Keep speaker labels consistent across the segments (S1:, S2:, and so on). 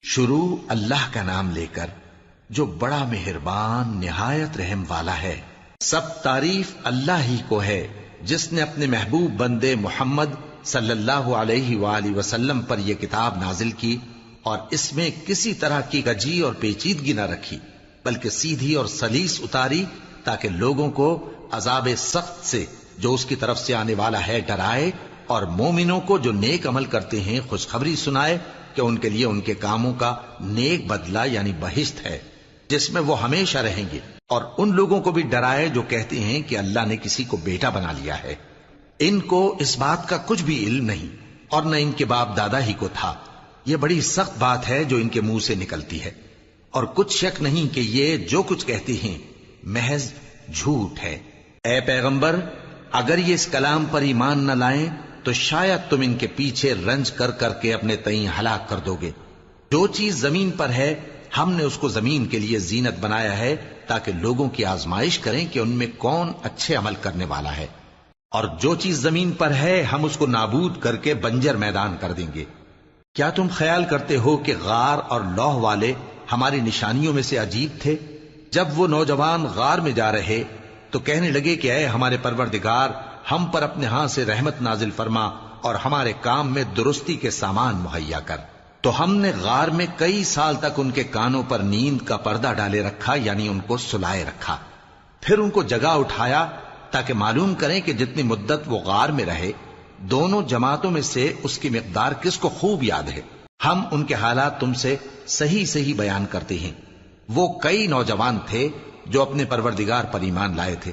S1: شروع اللہ کا نام لے کر جو بڑا مہربان نہایت رحم والا ہے۔ سب تعریف اللہ ہی کو ہے جس نے اپنے محبوب بندے محمد صلی اللہ علیہ وآلہ وسلم پر یہ کتاب نازل کی اور اس میں کسی طرح کی کجی اور پیچیدگی نہ رکھی، بلکہ سیدھی اور سلیس اتاری تاکہ لوگوں کو عذاب سخت سے جو اس کی طرف سے آنے والا ہے ڈرائے، اور مومنوں کو جو نیک عمل کرتے ہیں خوشخبری سنائے کہ ان کے لیے ان کے کاموں کا نیک بدلہ یعنی بہشت ہے جس میں وہ ہمیشہ رہیں گے، اور ان لوگوں کو بھی ڈرائے جو کہتے ہیں کہ اللہ نے کسی کو بیٹا بنا لیا ہے۔ ان کو اس بات کا کچھ بھی علم نہیں اور نہ ان کے باپ دادا ہی کو تھا۔ یہ بڑی سخت بات ہے جو ان کے منہ سے نکلتی ہے، اور کچھ شک نہیں کہ یہ جو کچھ کہتے ہیں محض جھوٹ ہے۔ اے پیغمبر، اگر یہ اس کلام پر ایمان نہ لائیں تو شاید تم ان کے پیچھے رنج کر کر کے اپنے تئیں ہلاک کر دو گے۔ جو چیز زمین پر ہے ہم نے اس کو زمین کے لیے زینت بنایا ہے تاکہ لوگوں کی آزمائش کریں کہ ان میں کون اچھے عمل کرنے والا ہے، اور جو چیز زمین پر ہے ہم اس کو نابود کر کے بنجر میدان کر دیں گے۔ کیا تم خیال کرتے ہو کہ غار اور لوح والے ہماری نشانیوں میں سے عجیب تھے؟ جب وہ نوجوان غار میں جا رہے تو کہنے لگے کہ اے ہمارے پروردگار، ہم پر اپنے ہاں سے رحمت نازل فرما اور ہمارے کام میں درستی کے سامان مہیا کر۔ تو ہم نے غار میں کئی سال تک ان کے کانوں پر نیند کا پردہ ڈالے رکھا، یعنی ان کو سلائے رکھا، پھر ان کو جگا اٹھایا تاکہ معلوم کریں کہ جتنی مدت وہ غار میں رہے دونوں جماعتوں میں سے اس کی مقدار کس کو خوب یاد ہے۔ ہم ان کے حالات تم سے صحیح صحیح بیان کرتے ہیں۔ وہ کئی نوجوان تھے جو اپنے پروردگار پر ایمان لائے تھے،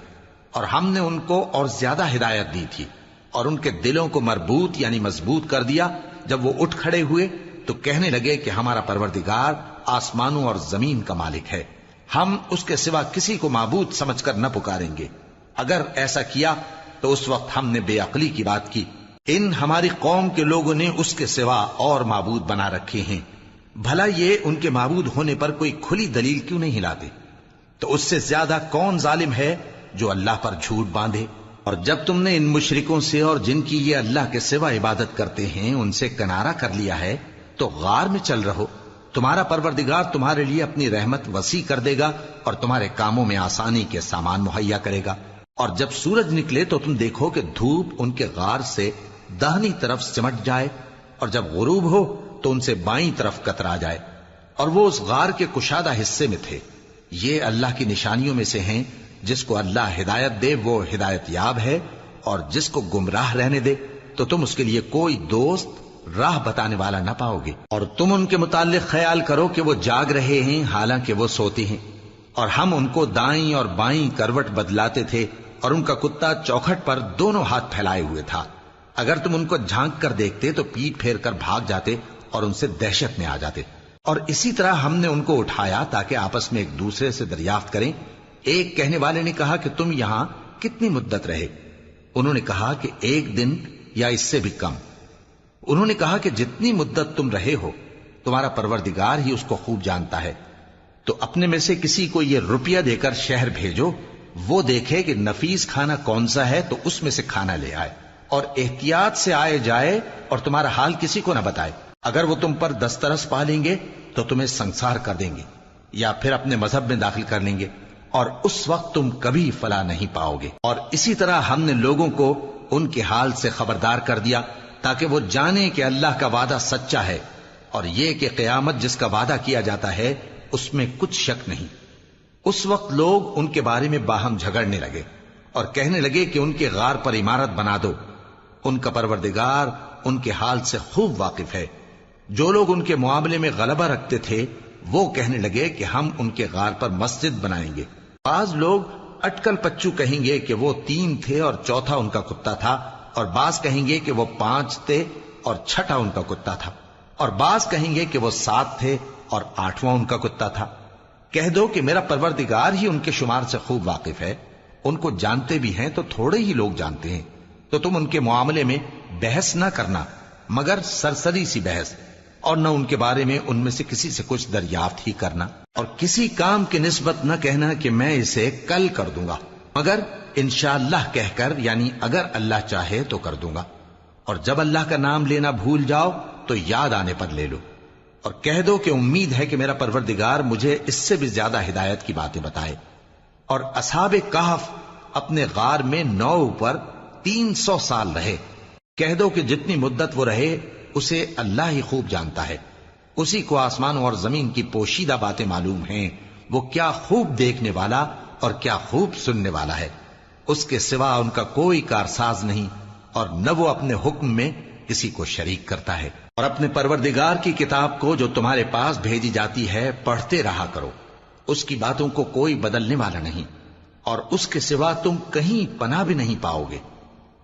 S1: اور ہم نے ان کو اور زیادہ ہدایت دی تھی، اور ان کے دلوں کو مربوط یعنی مضبوط کر دیا۔ جب وہ اٹھ کھڑے ہوئے تو کہنے لگے کہ ہمارا پروردگار آسمانوں اور زمین کا مالک ہے، ہم اس کے سوا کسی کو معبود سمجھ کر نہ پکاریں گے۔ اگر ایسا کیا تو اس وقت ہم نے بے عقلی کی بات کی۔ ان ہماری قوم کے لوگوں نے اس کے سوا اور معبود بنا رکھے ہیں، بھلا یہ ان کے معبود ہونے پر کوئی کھلی دلیل کیوں نہیں لاتے؟ تو اس سے زیادہ کون ظالم ہے جو اللہ پر جھوٹ باندھے؟ اور جب تم نے ان مشرکوں سے اور جن کی یہ اللہ کے سوا عبادت کرتے ہیں ان سے کنارہ کر لیا ہے تو غار میں چل رہو، تمہارا پروردگار تمہارے لیے اپنی رحمت وسیع کر دے گا اور تمہارے کاموں میں آسانی کے سامان مہیا کرے گا۔ اور جب سورج نکلے تو تم دیکھو کہ دھوپ ان کے غار سے داہنی طرف سمٹ جائے، اور جب غروب ہو تو ان سے بائیں طرف کترا جائے، اور وہ اس غار کے کشادہ حصے میں تھے۔ یہ اللہ کی نشانیوں میں سے ہیں، جس کو اللہ ہدایت دے وہ ہدایت یاب ہے، اور جس کو گمراہ رہنے دے تو تم اس کے لیے کوئی دوست راہ بتانے والا نہ پاؤ گے۔ اور تم ان کے متعلق خیال کرو کہ وہ جاگ رہے ہیں حالانکہ وہ سوتے ہیں، اور ہم ان کو دائیں اور بائیں کروٹ بدلاتے تھے، اور ان کا کتا چوکھٹ پر دونوں ہاتھ پھیلائے ہوئے تھا۔ اگر تم ان کو جھانک کر دیکھتے تو پیٹ پھیر کر بھاگ جاتے اور ان سے دہشت میں آ جاتے۔ اور اسی طرح ہم نے ان کو اٹھایا تاکہ آپس میں ایک دوسرے سے دریافت کریں۔ ایک کہنے والے نے کہا کہ تم یہاں کتنی مدت رہے؟ انہوں نے کہا کہ 1 دن یا اس سے بھی کم۔ انہوں نے کہا کہ جتنی مدت تم رہے ہو تمہارا پروردگار ہی اس کو خوب جانتا ہے، تو اپنے میں سے کسی کو یہ روپیہ دے کر شہر بھیجو، وہ دیکھے کہ نفیس کھانا کون سا ہے تو اس میں سے کھانا لے آئے، اور احتیاط سے آئے جائے اور تمہارا حال کسی کو نہ بتائے۔ اگر وہ تم پر دسترس پا لیں گے تو تمہیں سنسار کر دیں گے یا پھر اپنے مذہب میں داخل کر لیں گے، اور اس وقت تم کبھی فلاح نہیں پاؤ گے۔ اور اسی طرح ہم نے لوگوں کو ان کے حال سے خبردار کر دیا تاکہ وہ جانیں کہ اللہ کا وعدہ سچا ہے، اور یہ کہ قیامت جس کا وعدہ کیا جاتا ہے اس میں کچھ شک نہیں۔ اس وقت لوگ ان کے بارے میں باہم جھگڑنے لگے اور کہنے لگے کہ ان کے غار پر عمارت بنا دو۔ ان کا پروردگار ان کے حال سے خوب واقف ہے۔ جو لوگ ان کے معاملے میں غلبہ رکھتے تھے وہ کہنے لگے کہ ہم ان کے غار پر مسجد بنائیں گے۔ بعض لوگ اٹکل پچو کہیں گے کہ وہ 3 تھے اور چوتھا ان کا کتا تھا، اور بعض کہیں گے کہ وہ 5 تھے اور چھٹا ان کا کتا تھا، اور بعض کہیں گے کہ وہ 7 تھے اور 8واں ان کا کتا تھا۔ کہہ دو کہ میرا پروردگار ہی ان کے شمار سے خوب واقف ہے، ان کو جانتے بھی ہیں تو تھوڑے ہی لوگ جانتے ہیں۔ تو تم ان کے معاملے میں بحث نہ کرنا مگر سرسری سی بحث، اور نہ ان کے بارے میں ان میں سے کسی سے کچھ دریافت ہی کرنا، اور کسی کام کی نسبت نہ کہنا کہ میں اسے کل کر دوں گا، مگر انشاءاللہ کہہ کر، یعنی اگر اللہ چاہے تو کر دوں گا۔ اور جب اللہ کا نام لینا بھول جاؤ تو یاد آنے پر لے لو، اور کہہ دو کہ امید ہے کہ میرا پروردگار مجھے اس سے بھی زیادہ ہدایت کی باتیں بتائے۔ اور اصحاب کہف اپنے غار میں 9 پر 300 سال رہے۔ کہہ دو کہ جتنی مدت وہ رہے اسے اللہ ہی خوب جانتا ہے، اسی کو آسمانوں اور زمین کی پوشیدہ باتیں معلوم ہیں، وہ کیا خوب دیکھنے والا اور کیا خوب سننے والا ہے۔ اس کے سوا ان کا کوئی کارساز نہیں، اور نہ وہ اپنے حکم میں کسی کو شریک کرتا ہے۔ اور اپنے پروردگار کی کتاب کو جو تمہارے پاس بھیجی جاتی ہے پڑھتے رہا کرو، اس کی باتوں کو کوئی بدلنے والا نہیں، اور اس کے سوا تم کہیں پناہ بھی نہیں پاؤ گے۔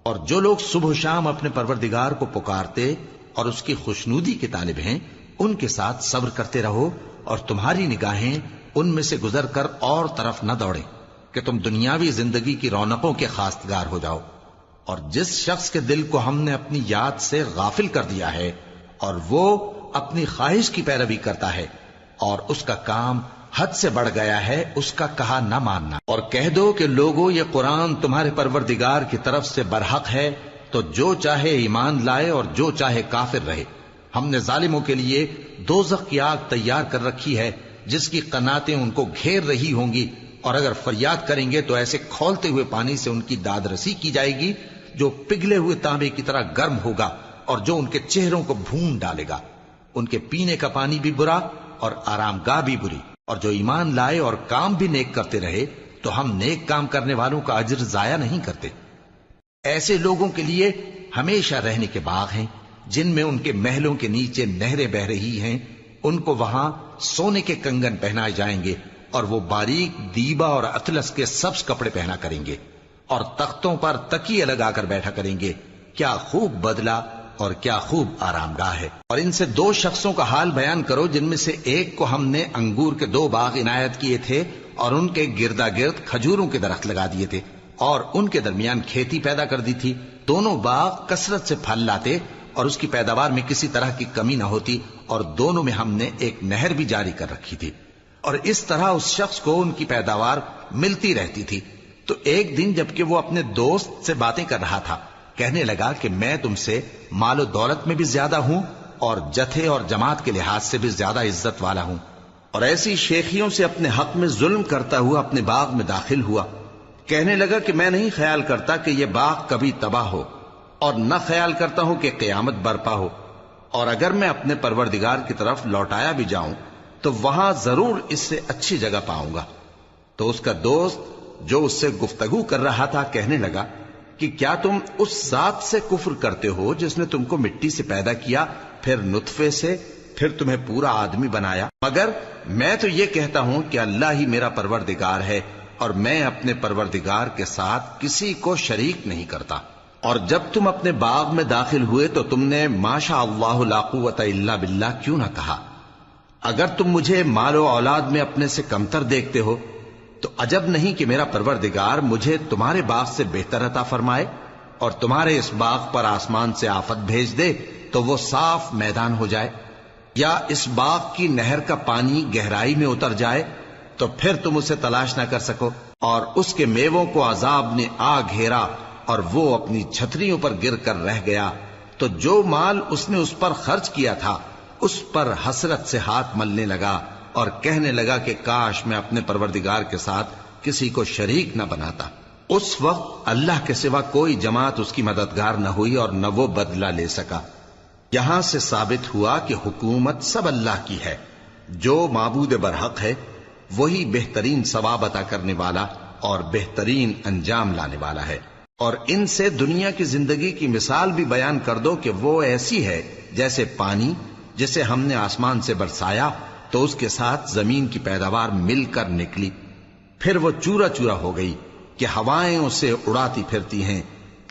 S1: اور جو لوگ صبح و شام اپنے پروردگار کو پکارتے اور اس کی خوشنودی کے طالب ہیں، ان کے ساتھ صبر کرتے رہو، اور تمہاری نگاہیں ان میں سے گزر کر اور طرف نہ دوڑیں کہ تم دنیاوی زندگی کی رونقوں کے خواستگار ہو جاؤ۔ اور جس شخص کے دل کو ہم نے اپنی یاد سے غافل کر دیا ہے اور وہ اپنی خواہش کی پیروی کرتا ہے اور اس کا کام حد سے بڑھ گیا ہے، اس کا کہا نہ ماننا۔ اور کہہ دو کہ لوگوں، یہ قرآن تمہارے پروردگار کی طرف سے برحق ہے، تو جو چاہے ایمان لائے اور جو چاہے کافر رہے۔ ہم نے ظالموں کے لیے دوزخ کی آگ تیار کر رکھی ہے جس کی قناتیں ان کو گھیر رہی ہوں گی، اور اگر فریاد کریں گے تو ایسے کھولتے ہوئے پانی سے ان کی داد رسی کی جائے گی جو پگھلے ہوئے تانبے کی طرح گرم ہوگا اور جو ان کے چہروں کو بھون ڈالے گا۔ ان کے پینے کا پانی بھی برا اور آرام گاہ بھی بری۔ اور جو ایمان لائے اور کام بھی نیک کرتے رہے تو ہم نیک کام کرنے والوں کا اجر ضائع نہیں کرتے۔ ایسے لوگوں کے لیے ہمیشہ رہنے کے باغ ہیں جن میں ان کے محلوں کے نیچے نہریں بہ رہی ہیں، ان کو وہاں سونے کے کنگن پہنائے جائیں گے، اور وہ باریک دیبا اور اطلس کے سبز کپڑے پہنا کریں گے، اور تختوں پر تکیے لگا کر بیٹھا کریں گے۔ کیا خوب بدلہ اور کیا خوب آرام گاہ ہے۔ اور ان سے 2 شخصوں کا حال بیان کرو جن میں سے ایک کو ہم نے انگور کے 2 باغ عنایت کیے تھے اور ان کے گردا گرد کھجوروں کے درخت لگا دیے تھے اور ان کے درمیان کھیتی پیدا کر دی تھی۔ دونوں باغ کثرت سے پھل لاتے اور اس کی پیداوار میں کسی طرح کی کمی نہ ہوتی، اور دونوں میں ہم نے ایک نہر بھی جاری کر رکھی تھی، اور اس طرح اس شخص کو ان کی پیداوار ملتی رہتی تھی۔ تو ایک دن جبکہ وہ اپنے دوست سے باتیں کر رہا تھا، کہنے لگا کہ میں تم سے مال و دولت میں بھی زیادہ ہوں اور جتھے اور جماعت کے لحاظ سے بھی زیادہ عزت والا ہوں، اور ایسی شیخیوں سے اپنے حق میں ظلم کرتا ہوا اپنے باغ میں داخل ہوا۔ کہنے لگا کہ میں نہیں خیال کرتا کہ یہ باغ کبھی تباہ ہو، اور نہ خیال کرتا ہوں کہ قیامت برپا ہو، اور اگر میں اپنے پروردگار کی طرف لوٹایا بھی جاؤں تو وہاں ضرور اس سے اچھی جگہ پاؤں گا۔ تو اس کا دوست جو اس سے گفتگو کر رہا تھا کہنے لگا کہ کیا تم اس ذات سے کفر کرتے ہو جس نے تم کو مٹی سے پیدا کیا، پھر نطفے سے، پھر تمہیں پورا آدمی بنایا؟ مگر میں تو یہ کہتا ہوں کہ اللہ ہی میرا پروردگار ہے، اور میں اپنے پروردگار کے ساتھ کسی کو شریک نہیں کرتا۔ اور جب تم اپنے باغ میں داخل ہوئے تو تم نے ما شاء اللہ لا قوت الا باللہ کیوں نہ کہا؟ اگر تم مجھے مال و اولاد میں اپنے سے کمتر دیکھتے ہو تو عجب نہیں کہ میرا پروردگار مجھے تمہارے باغ سے بہتر عطا فرمائے، اور تمہارے اس باغ پر آسمان سے آفت بھیج دے تو وہ صاف میدان ہو جائے، یا اس باغ کی نہر کا پانی گہرائی میں اتر جائے تو پھر تم اسے تلاش نہ کر سکو، اور اس کے میووں کو عذاب نے آ گھیرا اور وہ اپنی چھتریوں پر گر کر رہ گیا، تو جو مال اس نے اس پر خرچ کیا تھا اس پر حسرت سے ہاتھ ملنے لگا اور کہنے لگا کہ کاش میں اپنے پروردگار کے ساتھ کسی کو شریک نہ بناتا۔ اس وقت اللہ کے سوا کوئی جماعت اس کی مددگار نہ ہوئی اور نہ وہ بدلہ لے سکا۔ یہاں سے ثابت ہوا کہ حکومت سب اللہ کی ہے، جو معبود برحق ہے وہی بہترین ثواب عطا کرنے والا اور بہترین انجام لانے والا ہے۔ اور ان سے دنیا کی زندگی کی مثال بھی بیان کر دو کہ وہ ایسی ہے جیسے پانی جسے ہم نے آسمان سے برسایا تو اس کے ساتھ زمین کی پیداوار مل کر نکلی، پھر وہ چورا چورا ہو گئی کہ ہوائیں اسے اڑاتی پھرتی ہیں،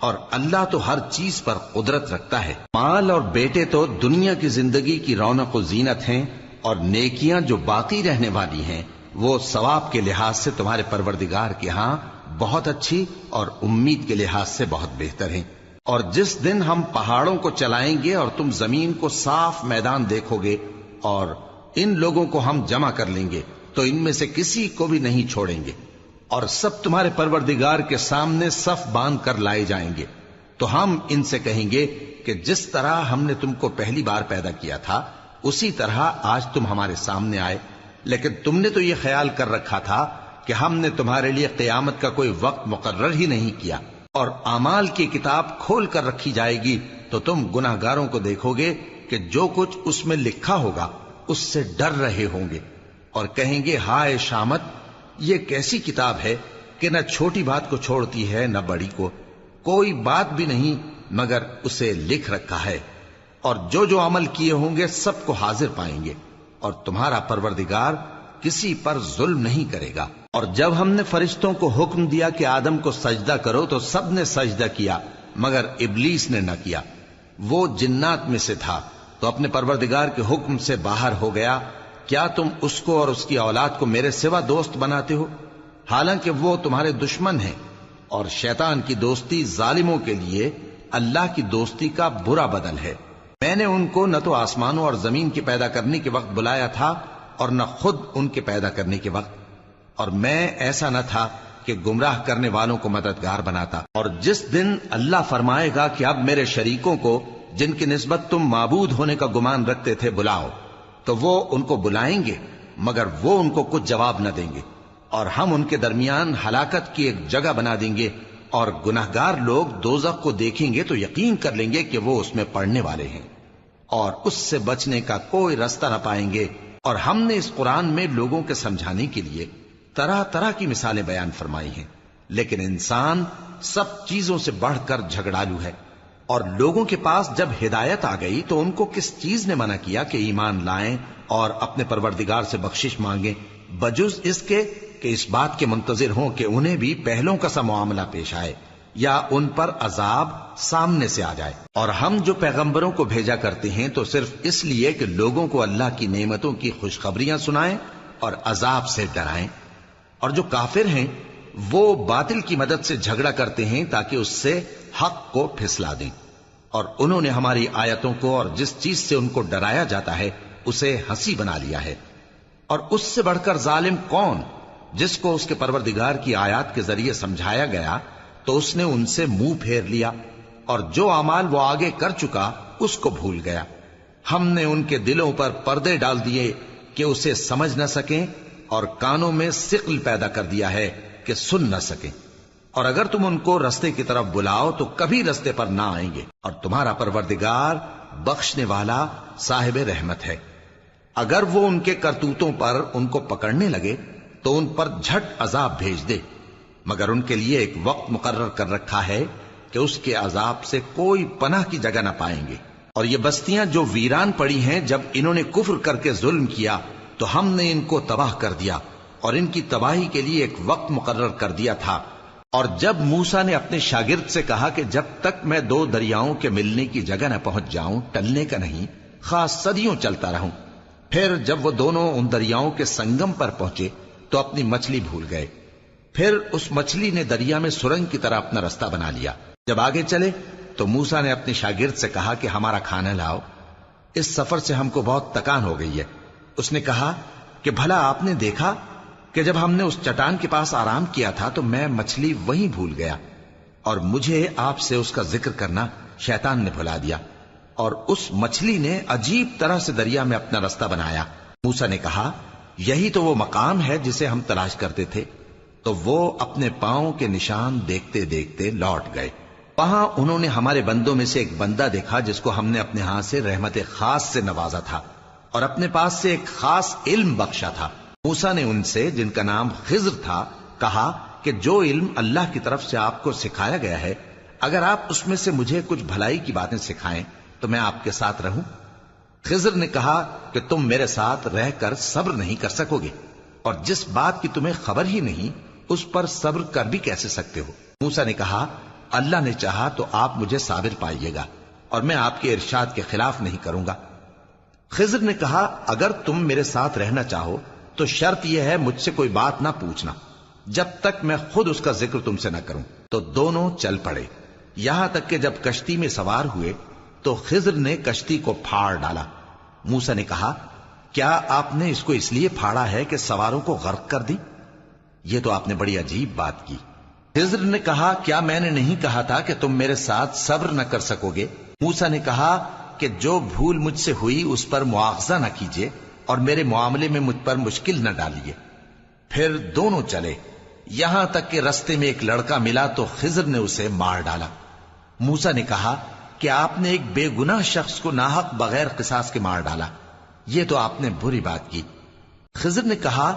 S1: اور اللہ تو ہر چیز پر قدرت رکھتا ہے۔ مال اور بیٹے تو دنیا کی زندگی کی رونق و زینت ہیں، اور نیکیاں جو باقی رہنے والی ہیں وہ ثواب کے لحاظ سے تمہارے پروردگار کے ہاں بہت اچھی اور امید کے لحاظ سے بہت بہتر ہیں۔ اور جس دن ہم پہاڑوں کو چلائیں گے اور تم زمین کو صاف میدان دیکھو گے اور ان لوگوں کو ہم جمع کر لیں گے تو ان میں سے کسی کو بھی نہیں چھوڑیں گے، اور سب تمہارے پروردگار کے سامنے صف باندھ کر لائے جائیں گے۔ تو ہم ان سے کہیں گے کہ جس طرح ہم نے تم کو پہلی بار پیدا کیا تھا اسی طرح آج تم ہمارے سامنے آئے، لیکن تم نے تو یہ خیال کر رکھا تھا کہ ہم نے تمہارے لیے قیامت کا کوئی وقت مقرر ہی نہیں کیا، اور اعمال کی کتاب کھول کر رکھی جائے گی تو تم گناہگاروں کو دیکھو گے کہ جو کچھ اس میں لکھا ہوگا اس سے ڈر رہے ہوں گے، اور کہیں گے ہائے شامت، یہ کیسی کتاب ہے کہ نہ چھوٹی بات کو چھوڑتی ہے نہ بڑی کو، کوئی بات بھی نہیں مگر اسے لکھ رکھا ہے، اور جو جو عمل کیے ہوں گے سب کو حاضر پائیں گے، اور تمہارا پروردگار کسی پر ظلم نہیں کرے گا۔ اور جب ہم نے فرشتوں کو حکم دیا کہ آدم کو سجدہ کرو تو سب نے سجدہ کیا مگر ابلیس نے نہ کیا، وہ جنات میں سے تھا تو اپنے پروردگار کے حکم سے باہر ہو گیا۔ کیا تم اس کو اور اس کی اولاد کو میرے سوا دوست بناتے ہو، حالانکہ وہ تمہارے دشمن ہیں، اور شیطان کی دوستی ظالموں کے لیے اللہ کی دوستی کا برا بدل ہے۔ میں نے ان کو نہ تو آسمانوں اور زمین کے پیدا کرنے کے وقت بلایا تھا اور نہ خود ان کے پیدا کرنے کے وقت، اور میں ایسا نہ تھا کہ گمراہ کرنے والوں کو مددگار بناتا۔ اور جس دن اللہ فرمائے گا کہ اب میرے شریکوں کو جن کی نسبت تم معبود ہونے کا گمان رکھتے تھے بلاؤ، تو وہ ان کو بلائیں گے مگر وہ ان کو کچھ جواب نہ دیں گے، اور ہم ان کے درمیان ہلاکت کی ایک جگہ بنا دیں گے، اور گناہگار لوگ دوزخ کو دیکھیں گے تو یقین کر لیں گے کہ وہ اس میں پڑنے والے ہیں، اور اس سے بچنے کا کوئی راستہ نہ پائیں گے۔ اور ہم نے اس قرآن میں لوگوں کے سمجھانے کے لیے طرح طرح کی مثالیں بیان فرمائی ہیں، لیکن انسان سب چیزوں سے بڑھ کر جھگڑالو ہے، اور لوگوں کے پاس جب ہدایت آ گئی تو ان کو کس چیز نے منع کیا کہ ایمان لائیں اور اپنے پروردگار سے بخشش مانگیں، بجز اس کے کہ اس بات کے منتظر ہوں کہ انہیں بھی پہلوں کا سا معاملہ پیش آئے یا ان پر عذاب سامنے سے آ جائے۔ اور ہم جو پیغمبروں کو بھیجا کرتے ہیں تو صرف اس لیے کہ لوگوں کو اللہ کی نعمتوں کی خوشخبریاں سنائیں اور عذاب سے ڈرائیں، اور جو کافر ہیں وہ باطل کی مدد سے جھگڑا کرتے ہیں تاکہ اس سے حق کو پھسلا دیں، اور انہوں نے ہماری آیتوں کو اور جس چیز سے ان کو ڈرایا جاتا ہے اسے ہنسی بنا لیا ہے۔ اور اس سے بڑھ کر ظالم کون، جس کو اس کے پروردگار کی آیات کے ذریعے سمجھایا گیا تو اس نے ان سے منہ پھیر لیا، اور جو اعمال وہ آگے کر چکا اس کو بھول گیا۔ ہم نے ان کے دلوں پر پردے ڈال دیے کہ اسے سمجھ نہ سکیں، اور کانوں میں ثقل پیدا کر دیا ہے کہ سن نہ سکیں، اور اگر تم ان کو رستے کی طرف بلاؤ تو کبھی رستے پر نہ آئیں گے، اور تمہارا پروردگار بخشنے والا صاحب رحمت ہے۔ اگر وہ ان کے کرتوتوں پر ان کو پکڑنے لگے تو ان پر جھٹ عذاب بھیج دے، مگر ان کے لیے ایک وقت مقرر کر رکھا ہے کہ اس کے عذاب سے کوئی پناہ کی جگہ نہ پائیں گے۔ اور یہ بستیاں جو ویران پڑی ہیں، جب انہوں نے کفر کر کے ظلم کیا تو ہم نے ان کو تباہ کر دیا، اور ان کی تباہی کے لیے ایک وقت مقرر کر دیا تھا۔ اور جب موسیٰ نے اپنے شاگرد سے کہا کہ جب تک میں دو دریاؤں کے ملنے کی جگہ نہ پہنچ جاؤں ٹلنے کا نہیں، خاص صدیوں چلتا رہوں، پھر جب وہ دونوں ان دریاؤں کے سنگم پر پہنچے تو اپنی مچھلی بھول گئے، پھر اس مچھلی نے دریا میں سرنگ کی طرح اپنا رستہ بنا لیا۔ جب آگے چلے تو موسیٰ نے اپنے شاگرد سے کہا کہ ہمارا کھانا لاؤ، اس سفر سے ہم کو بہت تکان ہو گئی ہے۔ اس نے کہا کہ بھلا آپ نے دیکھا کہ جب ہم نے اس چٹان کے پاس آرام کیا تھا تو میں مچھلی وہیں بھول گیا، اور مجھے آپ سے اس کا ذکر کرنا شیطان نے بھلا دیا، اور اس مچھلی نے عجیب طرح سے دریا میں اپنا رستہ بنایا۔ موسیٰ نے کہا یہی تو وہ مقام ہے جسے ہم تلاش کرتے تھے، تو وہ اپنے پاؤں کے نشان دیکھتے دیکھتے لوٹ گئے۔ وہاں انہوں نے ہمارے بندوں میں سے ایک بندہ دیکھا جس کو ہم نے اپنے ہاں سے رحمت خاص سے نوازا تھا اور اپنے پاس سے ایک خاص علم بخشا تھا۔ موسیٰ نے ان سے جن کا نام خضر تھا کہا کہ جو علم اللہ کی طرف سے آپ کو سکھایا گیا ہے، اگر آپ اس میں سے مجھے کچھ بھلائی کی باتیں سکھائیں تو میں آپ کے ساتھ رہوں۔ خضر نے کہا کہ تم میرے ساتھ رہ کر صبر نہیں کر سکو گے، اور جس بات کی تمہیں خبر ہی نہیں اس پر صبر کر بھی کیسے سکتے ہو؟ موسیٰ نے کہا اللہ نے چاہا تو آپ مجھے صابر پائیے گا، اور میں آپ کے ارشاد کے خلاف نہیں کروں گا۔ خضر نے کہا اگر تم میرے ساتھ رہنا چاہو تو شرط یہ ہے مجھ سے کوئی بات نہ پوچھنا جب تک میں خود اس کا ذکر تم سے نہ کروں۔ تو دونوں چل پڑے، یہاں تک کہ جب کشتی میں سوار ہوئے تو خضر نے کشتی کو پھاڑ ڈالا۔ موسیٰ نے کہا کیا آپ نے اس کو اس لیے پھاڑا ہے کہ سواروں کو غرق کر دی؟ یہ تو آپ نے بڑی عجیب بات کی۔ خضر نے کہا کیا میں نے نہیں کہا تھا کہ تم میرے ساتھ صبر نہ کر سکو گے؟ موسیٰ نے کہا کہ جو بھول مجھ سے ہوئی اس پر مواخذہ نہ کیجیے اور میرے معاملے میں مجھ پر مشکل نہ ڈالیے۔ پھر دونوں چلے، یہاں تک کہ رستے میں ایک لڑکا ملا تو خضر نے اسے مار ڈالا۔ موسیٰ نے کہا کہ آپ نے ایک بے گناہ شخص کو ناحق بغیر قصاص کے مار ڈالا، یہ تو آپ نے بری بات کی۔ خضر نے کہا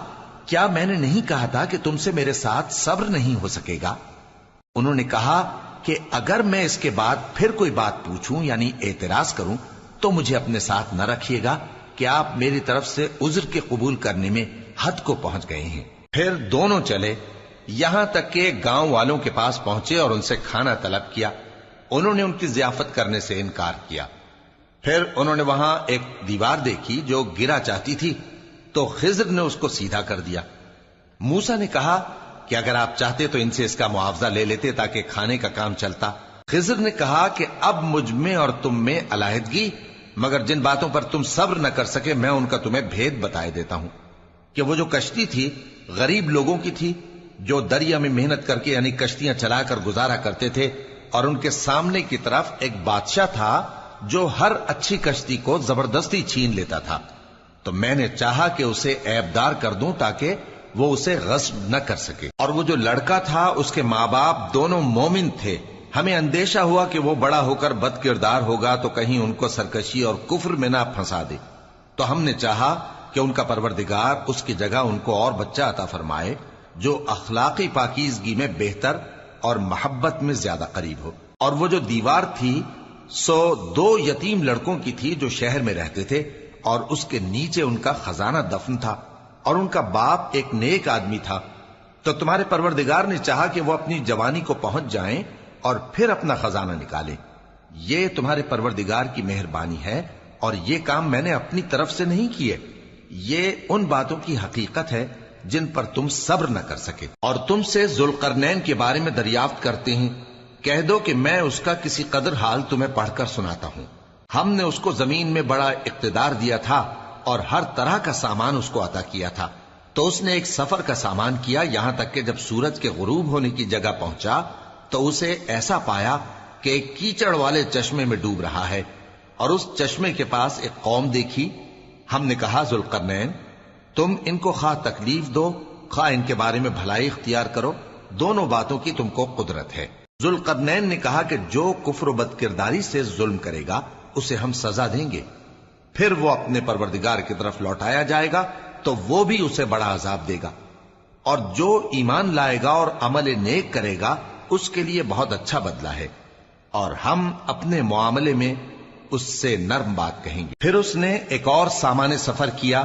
S1: کیا میں نے نہیں کہا تھا کہ تم سے میرے ساتھ صبر نہیں ہو سکے گا؟ انہوں نے کہا کہ اگر میں اس کے بعد پھر کوئی بات پوچھوں یعنی اعتراض کروں تو مجھے اپنے ساتھ نہ رکھیے گا کہ آپ میری طرف سے عذر کے قبول کرنے میں حد کو پہنچ گئے ہیں۔ پھر دونوں چلے، یہاں تک کہ گاؤں والوں کے پاس پہنچے اور ان سے کھانا طلب کیا۔ انہوں نے ان کی ضیافت کرنے سے انکار کیا۔ پھر انہوں نے وہاں ایک دیوار دیکھی جو گرا چاہتی تھی تو خضر نے اس کو سیدھا کر دیا۔ موسیٰ نے کہا کہ اگر آپ چاہتے تو ان سے اس کا معاوضہ لے لیتے تاکہ کھانے کا کام چلتا۔ خضر نے کہا کہ اب مجھ میں اور تم میں علیحدگی، مگر جن باتوں پر تم صبر نہ کر سکے میں ان کا تمہیں بھید بتائے دیتا ہوں کہ وہ جو کشتی تھی غریب لوگوں کی تھی جو دریا میں محنت کر کے یعنی کشتیاں چلا کر گزارا کرتے تھے، اور ان کے سامنے کی طرف ایک بادشاہ تھا جو ہر اچھی کشتی کو زبردستی چھین لیتا تھا، تو میں نے چاہا کہ اسے عیبدار کر دوں تاکہ وہ اسے غصب نہ کر سکے۔ اور وہ جو لڑکا تھا اس کے ماں باپ دونوں مومن تھے، ہمیں اندیشہ ہوا کہ وہ بڑا ہو کر بد کردار ہوگا تو کہیں ان کو سرکشی اور کفر میں نہ پھنسا دے، تو ہم نے چاہا کہ ان کا پروردگار اس کی جگہ ان کو اور بچہ عطا فرمائے جو اخلاقی پاکیزگی میں بہتر اور محبت میں زیادہ قریب ہو۔ اور وہ جو دیوار تھی سو 2 یتیم لڑکوں کی تھی جو شہر میں رہتے تھے، اور اس کے نیچے ان کا خزانہ دفن تھا، اور ان کا باپ ایک نیک آدمی تھا۔ تو تمہارے پروردگار نے چاہا کہ وہ اپنی جوانی کو پہنچ جائیں اور پھر اپنا خزانہ نکالیں۔ یہ تمہارے پروردگار کی مہربانی ہے، اور یہ کام میں نے اپنی طرف سے نہیں کیے، یہ ان باتوں کی حقیقت ہے جن پر تم صبر نہ کر سکے۔ اور تم سے ذوالقرنین کے بارے میں دریافت کرتے ہیں، کہہ دو کہ میں اس کا کسی قدر حال تمہیں پڑھ کر سناتا ہوں۔ ہم نے اس کو زمین میں بڑا اقتدار دیا تھا اور ہر طرح کا سامان اس کو عطا کیا تھا، تو اس نے ایک سفر کا سامان کیا، یہاں تک کہ جب سورج کے غروب ہونے کی جگہ پہنچا تو اسے ایسا پایا کہ ایک کیچڑ والے چشمے میں ڈوب رہا ہے، اور اس چشمے کے پاس ایک قوم دیکھی۔ ہم نے کہا ذوالقرنین تم ان کو خواہ تکلیف دو خواہ ان کے بارے میں بھلائی اختیار کرو، دونوں باتوں کی تم کو قدرت ہے۔ ذوالقرنین نے کہا کہ جو کفر و بد کرداری سے ظلم کرے گا اسے ہم سزا دیں گے، پھر وہ اپنے پروردگار کی طرف لوٹایا جائے گا تو وہ بھی اسے بڑا عذاب دے گا، اور جو ایمان لائے گا اور عمل نیک کرے گا اس کے لیے بہت اچھا بدلہ ہے، اور ہم اپنے معاملے میں اس سے نرم بات کہیں گے۔ پھر اس نے ایک اور سامان سفر کیا،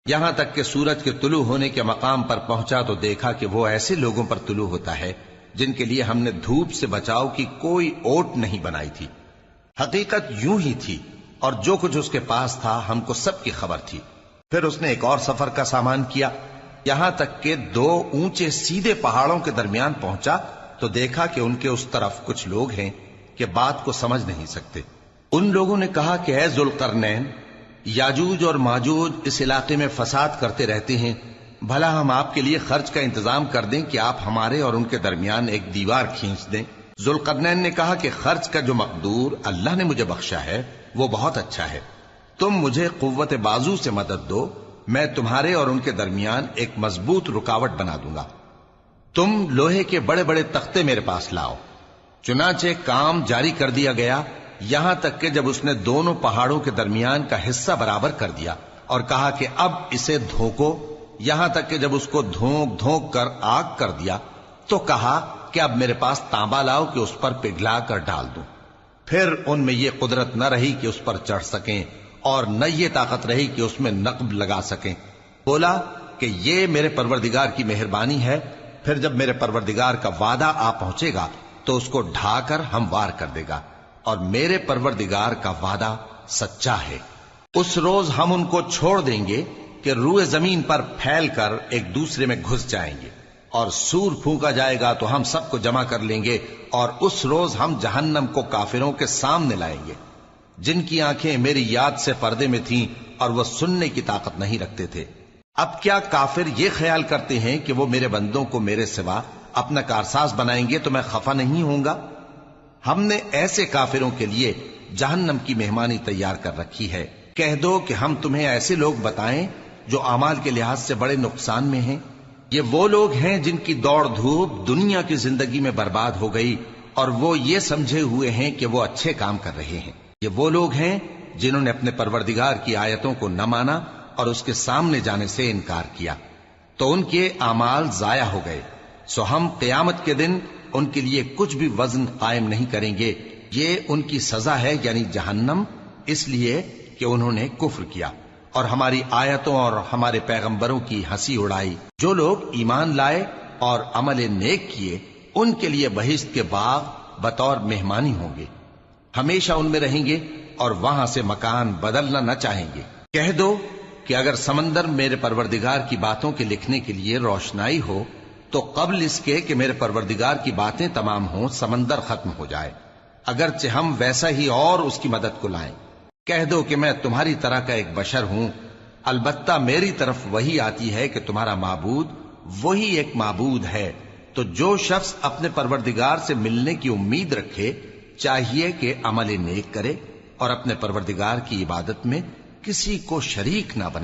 S1: یہاں تک کہ سورج کے طلوع ہونے کے مقام پر پہنچا تو دیکھا کہ وہ ایسے لوگوں پر طلوع ہوتا ہے جن کے لیے ہم نے دھوپ سے بچاؤ کی کوئی اوٹ نہیں بنائی تھی۔ حقیقت یوں ہی تھی، اور جو کچھ اس کے پاس تھا ہم کو سب کی خبر تھی۔ پھر اس نے ایک اور سفر کا سامان کیا، یہاں تک کہ 2 اونچے سیدھے پہاڑوں کے درمیان پہنچا تو دیکھا کہ ان کے اس طرف کچھ لوگ ہیں کہ بات کو سمجھ نہیں سکتے۔ ان لوگوں نے کہا کہ اے ذوالقرنین، یاجوج اور ماجوج اس علاقے میں فساد کرتے رہتے ہیں، بھلا ہم آپ کے لیے خرچ کا انتظام کر دیں کہ آپ ہمارے اور ان کے درمیان ایک دیوار کھینچ دیں۔ ذوالقرنین نے کہا کہ خرچ کا جو مقدور اللہ نے مجھے بخشا ہے وہ بہت اچھا ہے، تم مجھے قوت بازو سے مدد دو، میں تمہارے اور ان کے درمیان ایک مضبوط رکاوٹ بنا دوں گا۔ تم لوہے کے بڑے بڑے تختے میرے پاس لاؤ۔ چنانچہ کام جاری کر دیا گیا، یہاں تک کہ جب اس نے دونوں پہاڑوں کے درمیان کا حصہ برابر کر دیا اور کہا کہ اب اسے دھوکو، یہاں تک کہ جب اس کو دھونک دھونک کر آگ کر دیا تو کہا کہ اب میرے پاس تانبا لاؤ کہ اس پر پگھلا کر ڈال دوں۔ پھر ان میں یہ قدرت نہ رہی کہ اس پر چڑھ سکیں، اور نہ یہ طاقت رہی کہ اس میں نقب لگا سکیں۔ بولا کہ یہ میرے پروردگار کی مہربانی ہے، پھر جب میرے پروردگار کا وعدہ آ پہنچے گا تو اس کو ڈھا کر ہموار کر دے گا، اور میرے پروردگار کا وعدہ سچا ہے۔ اس روز ہم ان کو چھوڑ دیں گے کہ روئے زمین پر پھیل کر ایک دوسرے میں گھس جائیں گے، اور سور پھونکا جائے گا تو ہم سب کو جمع کر لیں گے، اور اس روز ہم جہنم کو کافروں کے سامنے لائیں گے جن کی آنکھیں میری یاد سے پردے میں تھیں اور وہ سننے کی طاقت نہیں رکھتے تھے۔ اب کیا کافر یہ خیال کرتے ہیں کہ وہ میرے بندوں کو میرے سوا اپنا کارساز بنائیں گے تو میں خفا نہیں ہوں گا؟ ہم نے ایسے کافروں کے لیے جہنم کی مہمانی تیار کر رکھی ہے۔ کہہ دو کہ ہم تمہیں ایسے لوگ بتائیں جو اعمال کے لحاظ سے بڑے نقصان میں ہیں۔ یہ وہ لوگ ہیں جن کی دوڑ دھوپ دنیا کی زندگی میں برباد ہو گئی اور وہ یہ سمجھے ہوئے ہیں کہ وہ اچھے کام کر رہے ہیں۔ یہ وہ لوگ ہیں جنہوں نے اپنے پروردگار کی آیتوں کو نہ مانا اور اس کے سامنے جانے سے انکار کیا، تو ان کے اعمال ضائع ہو گئے۔ سو ہم قیامت کے دن ان کے لیے کچھ بھی وزن قائم نہیں کریں گے۔ یہ ان کی سزا ہے، یعنی جہنم، اس لیے کہ انہوں نے کفر کیا اور ہماری آیتوں اور ہمارے پیغمبروں کی ہنسی اڑائی۔ جو لوگ ایمان لائے اور عمل نیک کیے ان کے لیے بہشت کے باغ بطور مہمانی ہوں گے، ہمیشہ ان میں رہیں گے اور وہاں سے مکان بدلنا نہ چاہیں گے۔ کہہ دو کہ اگر سمندر میرے پروردگار کی باتوں کے لکھنے کے لیے روشنائی ہو تو قبل اس کے کہ میرے پروردگار کی باتیں تمام ہوں سمندر ختم ہو جائے، اگرچہ ہم ویسا ہی اور اس کی مدد کو لائیں۔ کہہ دو کہ میں تمہاری طرح کا ایک بشر ہوں، البتہ میری طرف وہی آتی ہے کہ تمہارا معبود وہی ایک معبود ہے۔ تو جو شخص اپنے پروردگار سے ملنے کی امید رکھے چاہیے کہ عمل نیک کرے اور اپنے پروردگار کی عبادت میں کسی کو شریک نہ بنائے۔